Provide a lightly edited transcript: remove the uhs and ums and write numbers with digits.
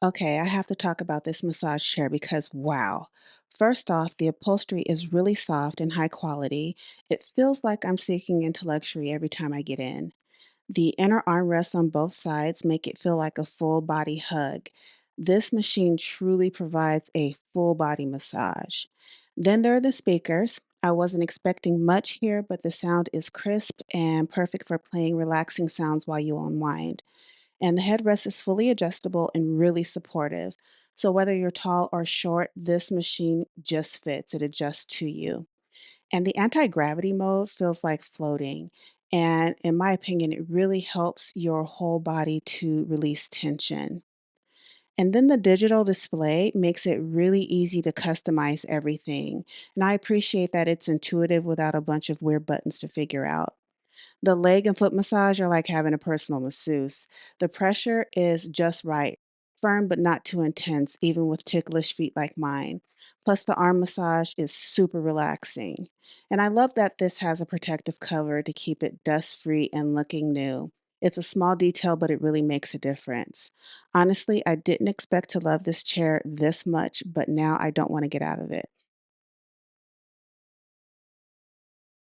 Okay, I have to talk about this massage chair because wow. First off, the upholstery is really soft and high quality. It feels like I'm sinking into luxury every time I get in. The inner armrests on both sides make it feel like a full body hug. This machine truly provides a full body massage. Then there are the speakers. I wasn't expecting much here, but the sound is crisp and perfect for playing relaxing sounds while you unwind. And the headrest is fully adjustable and really supportive. So whether you're tall or short, this machine just fits. It adjusts to you. And the anti-gravity mode feels like floating. And in my opinion, it really helps your whole body to release tension. And then the digital display makes it really easy to customize everything. And I appreciate that it's intuitive without a bunch of weird buttons to figure out. The leg and foot massage are like having a personal masseuse. The pressure is just right, firm but not too intense, even with ticklish feet like mine. Plus, the arm massage is super relaxing. And I love that this has a protective cover to keep it dust free and looking new. It's a small detail, but it really makes a difference. Honestly, I didn't expect to love this chair this much, but now I don't want to get out of it.